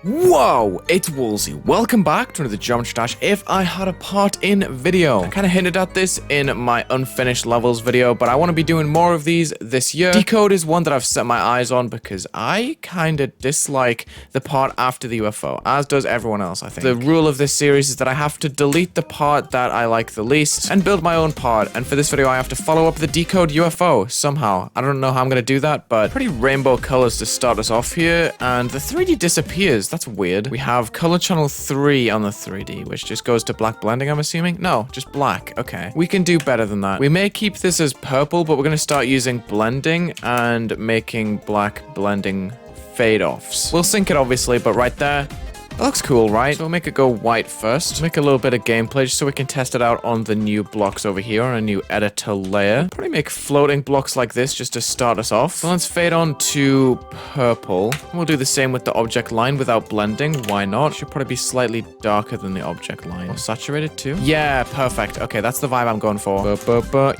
Whoa, it's Wulzy. Welcome back to another Geometry Dash If I Had a Part in video. I kind of hinted at this in my unfinished levels video, but I want to be doing more of these this year. Decode is one that I've set my eyes on because I kind of dislike the part after the UFO, as does everyone else, I think. The rule of this series is that I have to delete the part that I like the least and build my own part, and for this video I have to follow up the Decode UFO somehow. I don't know how I'm going to do that, but pretty rainbow colors to start us off here, and the 3D disappears. That's weird. We have color channel 3 on the 3D, which just goes to black blending, I'm assuming? No, just black. Okay. We can do better than that. We may keep this as purple, but we're going to start using blending and making black blending fade-offs. We'll sync it, obviously, but right there, that looks cool, right? So we'll make it go white first. Make a little bit of gameplay just so we can test it out on the new blocks over here on a new editor layer. We'll probably make floating blocks like this just to start us off. So let's fade on to purple. We'll do the same with the object line without blending. Why not? Should probably be slightly darker than the object line. Or saturated too. Yeah, perfect. Okay, that's the vibe I'm going for.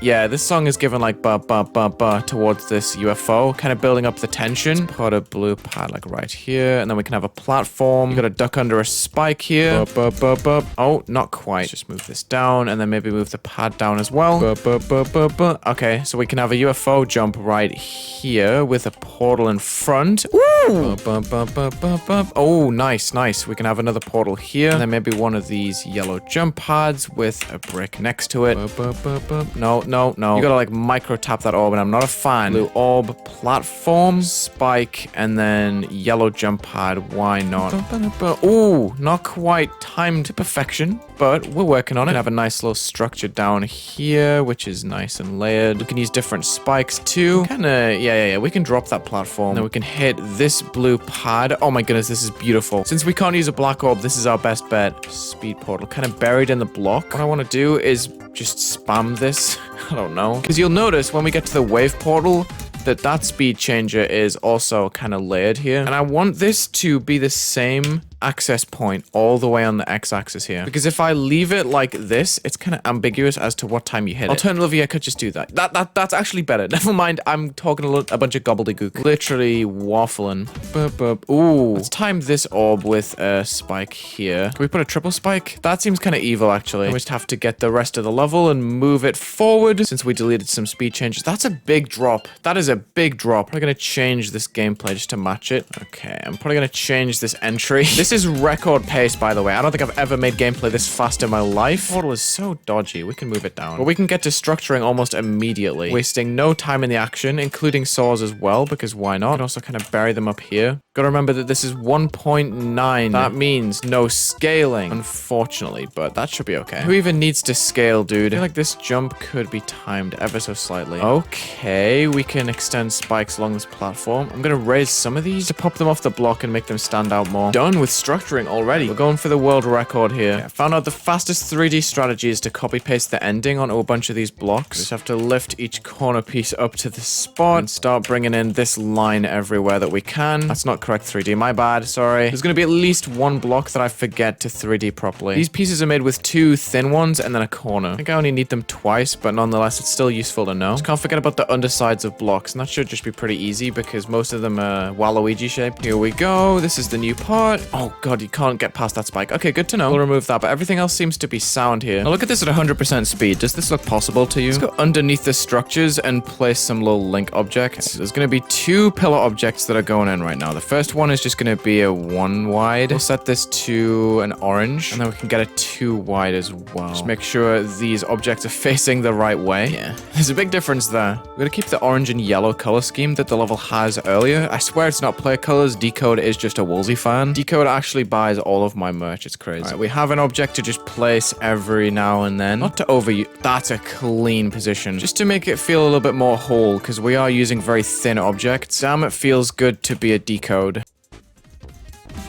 Yeah, this song is given like towards this UFO, kind of building up the tension. Put a blue pad like right here, and then we can have a platform. You got a duck under a spike here. Oh, not quite. Let's just move this down and then maybe move the pad down as well. Okay, so we can have a UFO jump right here with a portal in front. Ooh! Oh, nice, nice. We can have another portal here. And then maybe one of these yellow jump pads with a brick next to it. No. You gotta like micro tap that orb, and I'm not a fan. Blue orb, platform, spike, and then yellow jump pad. Why not? Ooh, not quite timed to perfection, but we're working on it. We have a nice little structure down here, which is nice and layered. We can use different spikes too. Kinda, yeah. We can drop that platform. Then we can hit this blue pad. Oh my goodness, this is beautiful. Since we can't use a black orb, this is our best bet. Speed portal, kind of buried in the block. What I want to do is just spam this. I don't know. Because you'll notice when we get to the wave portal, that speed changer is also kind of layered here. And I want this to be the same access point all the way on the x-axis here, because if I leave it like this, it's kind of ambiguous as to what time you hit it. Alternatively, I could just do that. That's actually better. Never mind, I'm talking a bunch of gobbledygook. Literally waffling. Ooh, let's time this orb with a spike here. Can we put a triple spike? That seems kind of evil, actually. We just have to get the rest of the level and move it forward since we deleted some speed changes. That's a big drop. That is a big drop. I'm gonna change this gameplay just to match it. Okay, I'm probably gonna change this entry. This is record pace, by the way. I don't think I've ever made gameplay this fast in my life. Portal is so dodgy. We can move it down. But we can get to structuring almost immediately, wasting no time in the action, including saws as well, because why not? And also kind of bury them up here. Gotta remember that this is 1.9. That means no scaling, unfortunately, but that should be okay. Who even needs to scale, dude? I feel like this jump could be timed ever so slightly. Okay, we can extend spikes along this platform. I'm gonna raise some of these to pop them off the block and make them stand out more. Done with structuring already. We're going for the world record here. I found out the fastest 3D strategy is to copy paste the ending onto a bunch of these blocks. We just have to lift each corner piece up to the spot and start bringing in this line everywhere that we can. That's not correct 3D, my bad, sorry. There's gonna be at least one block that I forget to 3D properly. These pieces are made with 2 thin ones and then a corner. I think I only need them twice, but nonetheless, it's still useful to know. Just can't forget about the undersides of blocks, and that should just be pretty easy because most of them are Waluigi shaped. Here we go. This is the new part. Oh god, you can't get past that spike. Okay, good to know. We'll remove that, but everything else seems to be sound here. Now look at this at 100% speed. Does this look possible to you? Let's go underneath the structures and place some little link objects. There's gonna be 2 pillar objects that are going in right now. The first one is just gonna be a 1 wide. We'll set this to an orange, and then we can get a 2 wide as well. Just make sure these objects are facing the right way. Yeah, there's a big difference there. We're gonna keep the orange and yellow color scheme that the level has earlier. I swear it's not player colors. Decode is just a Wulzy fan. Decode actually buys all of my merch. It's crazy. All right, we have an object to just place every now and then. Not to overuse. That's a clean position. Just to make it feel a little bit more whole, because we are using very thin objects. Damn, it feels good to be a Decode.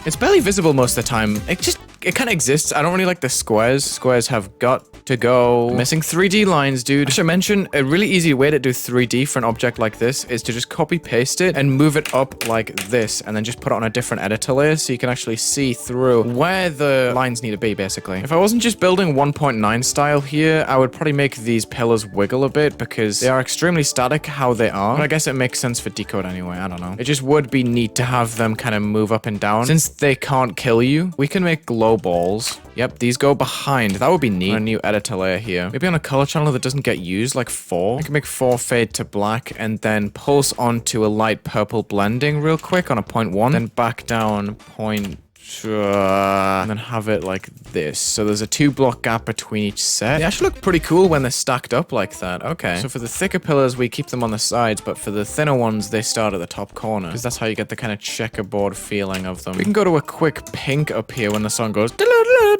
It's barely visible most of the time. It kind of exists. I don't really like the squares. Squares have got to go. Missing 3D lines, dude. I should mention, a really easy way to do 3D for an object like this is to just copy paste it and move it up like this, and then just put it on a different editor layer so you can actually see through where the lines need to be, basically. If I wasn't just building 1.9 style here, I would probably make these pillars wiggle a bit because they are extremely static how they are. But I guess it makes sense for Decode anyway, I don't know. It just would be neat to have them kind of move up and down. Since they can't kill you, we can make glow balls. Yep, these go behind. That would be neat. On a new editor layer here. Maybe on a color channel that doesn't get used, like 4. I can make 4 fade to black and then pulse onto a light purple blending real quick on a 0.1. Then back down point... and then have it like this. So there's a 2-block gap between each set. They actually look pretty cool when they're stacked up like that. Okay. So for the thicker pillars, we keep them on the sides, but for the thinner ones, they start at the top corner. Because that's how you get the kind of checkerboard feeling of them. We can go to a quick pink up here when the song goes.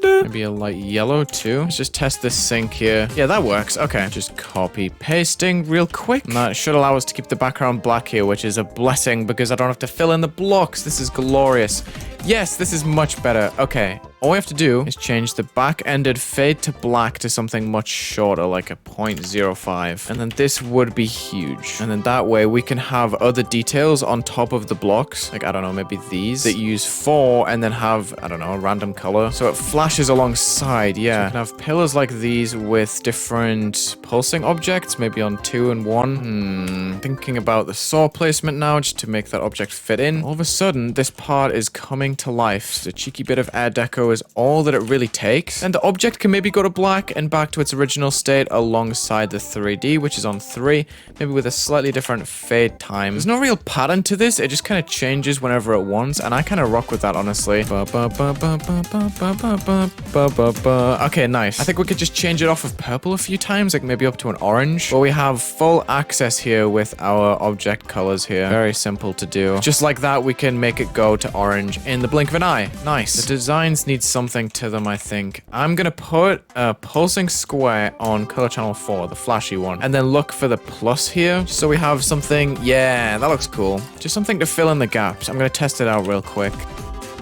Maybe a light yellow too. Let's just test this sync here. Yeah, that works. Okay. Just copy pasting real quick. And that should allow us to keep the background black here, which is a blessing because I don't have to fill in the blocks. This is glorious. Yes, this is much better. Okay. All we have to do is change the back-ended fade to black to something much shorter, like a 0.05. And then this would be huge. And then that way we can have other details on top of the blocks. Like, I don't know, maybe these that use 4 and then have, I don't know, a random color. So it flashes alongside, yeah. So we can have pillars like these with different pulsing objects, maybe on 2 and 1. Thinking about the saw placement now, just to make that object fit in. All of a sudden, this part is coming to life. Just a cheeky bit of air deco is all that it really takes. And the object can maybe go to black and back to its original state alongside the 3D, which is on 3, maybe with a slightly different fade time. There's no real pattern to this. It just kind of changes whenever it wants, and I kind of rock with that, honestly. Okay, nice. I think we could just change it off of purple a few times, like maybe up to an orange. But we have full access here with our object colors here. Very simple to do. Just like that, we can make it go to orange in the blink of an eye. Nice. The designs need something to them, I think. I'm gonna put a pulsing square on color channel 4, the flashy one, and then look for the plus here. So we have something, yeah, that looks cool. Just something to fill in the gaps. I'm gonna test it out real quick.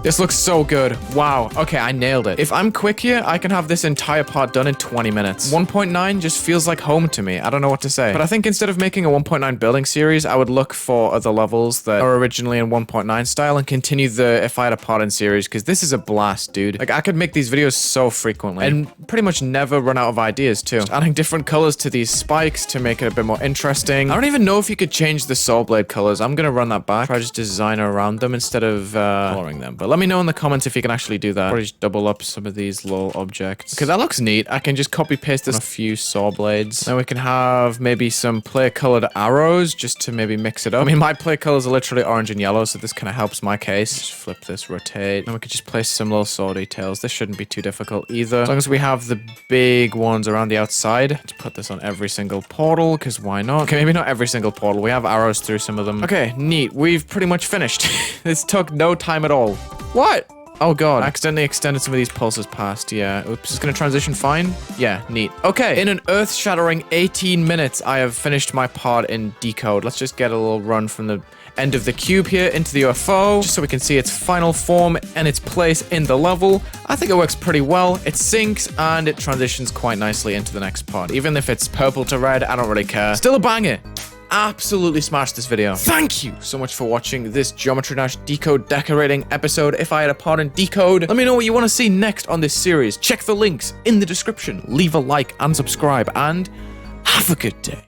This looks so good. Wow. Okay, I nailed it. If I'm quick here, I can have this entire part done in 20 minutes. 1.9 just feels like home to me. I don't know what to say. But I think instead of making a 1.9 building series, I would look for other levels that are originally in 1.9 style and continue the If I Had a Part in series, because this is a blast, dude. Like, I could make these videos so frequently and pretty much never run out of ideas, too. Just adding different colors to these spikes to make it a bit more interesting. I don't even know if you could change the saw blade colors. I'm gonna run that back. Try to just design around them instead of coloring them. But let me know in the comments if you can actually do that. Probably just double up some of these little objects. Okay, that looks neat. I can just copy paste this on a few saw blades. Then we can have maybe some player colored arrows just to maybe mix it up. I mean, my player colors are literally orange and yellow, so this kind of helps my case. Just flip this, rotate. And we could just place some little saw details. This shouldn't be too difficult either. As long as we have the big ones around the outside. Let's put this on every single portal, because why not? Okay, maybe not every single portal. We have arrows through some of them. Okay, neat. We've pretty much finished. This took no time at all. What? Oh god, I accidentally extended some of these pulses past, yeah. Oops, it's gonna transition fine? Yeah, neat. Okay, in an earth-shattering 18 minutes, I have finished my part in Decode. Let's just get a little run from the end of the cube here into the UFO, just so we can see its final form and its place in the level. I think it works pretty well. It syncs and it transitions quite nicely into the next part. Even if it's purple to red, I don't really care. Still a banger. Absolutely smashed this video. Thank you so much for watching this Geometry Dash Decode decorating episode. If I Had a Part in Decode, let me know what you want to see next on this series. Check the links in the description. Leave a like and subscribe, and have a good day.